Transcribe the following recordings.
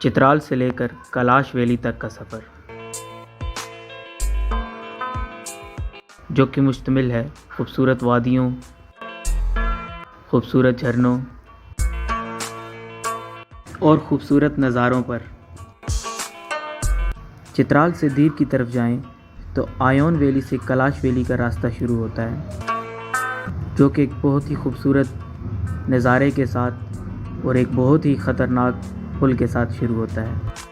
चित्राल से लेकर कैलाश वैली तक का सफ़र, जो कि मुश्तमिल है खूबसूरत वादियों, खूबसूरत झरनों और खूबसूरत नज़ारों पर। चित्राल से दीर की तरफ जाएं तो आयोन वैली से कैलाश वैली का रास्ता शुरू होता है, जो कि एक बहुत ही खूबसूरत नज़ारे के साथ और एक बहुत ही ख़तरनाक पुल के साथ शुरू होता है।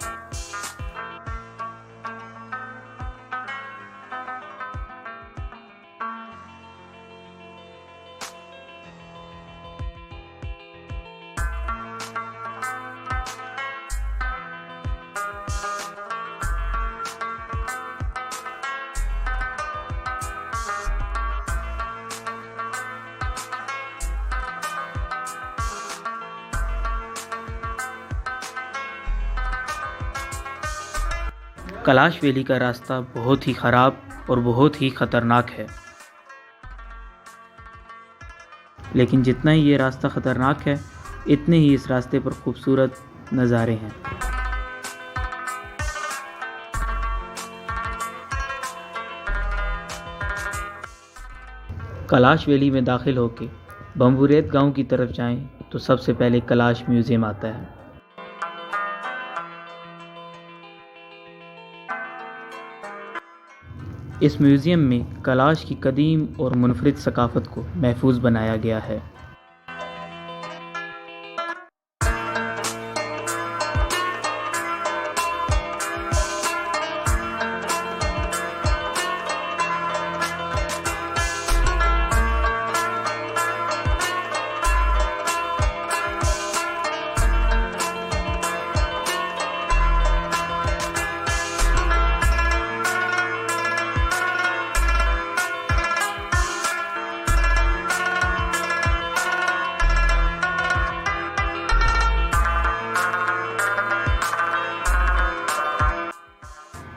कैलाश वैली का रास्ता बहुत ही ख़राब और बहुत ही ख़तरनाक है, लेकिन जितना ही ये रास्ता ख़तरनाक है, इतने ही इस रास्ते पर खूबसूरत नज़ारे हैं। कैलाश वैली में दाखिल होकर बम्बूरेत गांव की तरफ जाएं तो सबसे पहले कैलाश म्यूज़ियम आता है। इस म्यूज़ियम में कैलाश की कदीम और मुनफरिद सकाफ़त को महफूज बनाया गया है।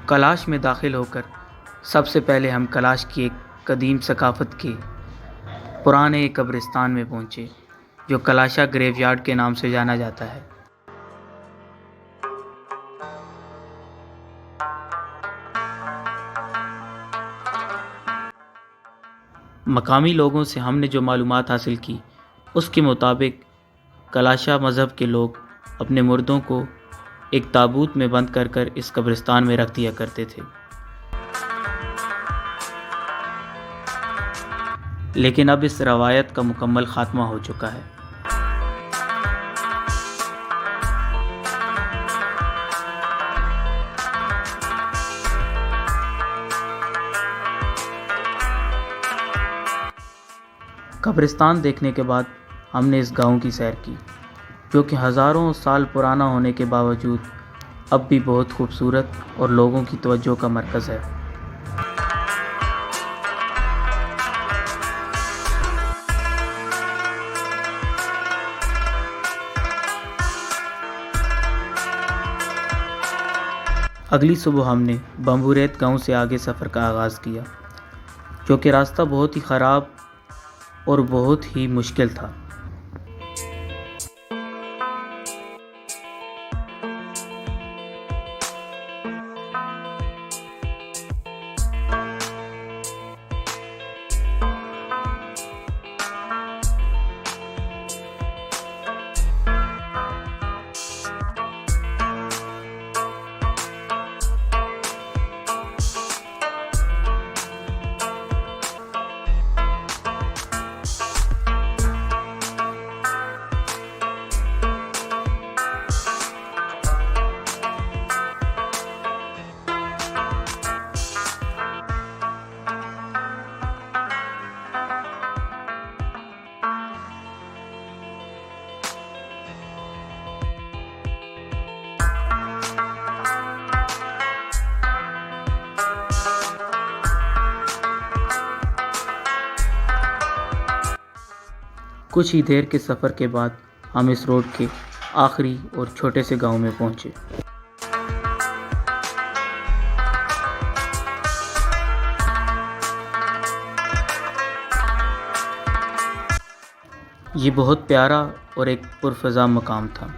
कैलाश में दाखिल होकर सबसे पहले हम कैलाश की एक कदीम सकाफ़त के पुराने कब्रिस्तान में पहुँचे, जो कैलाशा ग्रेवयार्ड के नाम से जाना जाता है। मकामी लोगों से हमने जो मालूमात हासिल की, उसके मुताबिक कैलाशा मज़हब के लोग अपने मुर्दों को एक ताबूत में बंद कर इस कब्रिस्तान में रख दिया करते थे, लेकिन अब इस रवायत का मुकम्मल ख़ात्मा हो चुका है। कब्रिस्तान देखने के बाद हमने इस गांव की सैर की, जो कि हज़ारों साल पुराना होने के बावजूद अब भी बहुत खूबसूरत और लोगों की तवज्जो का मरकज़ है। अगली सुबह हमने बम्बूरेत गांव से आगे सफ़र का आगाज़ किया, जो कि रास्ता बहुत ही ख़राब और बहुत ही मुश्किल था। कुछ ही देर के सफ़र के बाद हम इस रोड के आखिरी और छोटे से गांव में पहुंचे। ये बहुत प्यारा और एक पुरफ़ज़ा मकाम था।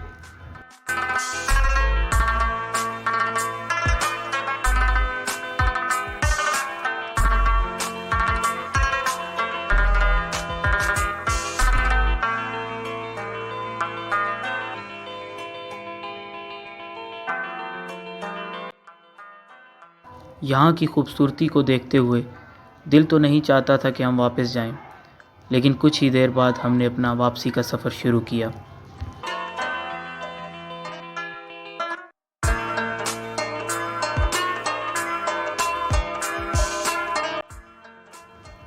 यहाँ की खूबसूरती को देखते हुए दिल तो नहीं चाहता था कि हम वापस जाएं, लेकिन कुछ ही देर बाद हमने अपना वापसी का सफ़र शुरू किया।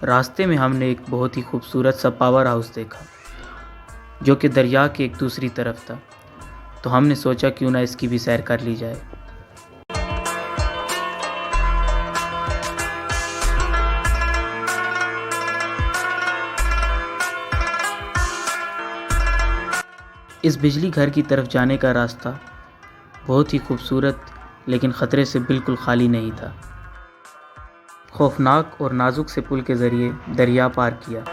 रास्ते में हमने एक बहुत ही खूबसूरत सा पावर हाउस देखा जो कि दरिया के एक दूसरी तरफ था, तो हमने सोचा क्यों ना इसकी भी सैर कर ली जाए। इस बिजली घर की तरफ जाने का रास्ता बहुत ही खूबसूरत लेकिन ख़तरे से बिल्कुल खाली नहीं था। खौफनाक और नाजुक से पुल के ज़रिए दरिया पार किया।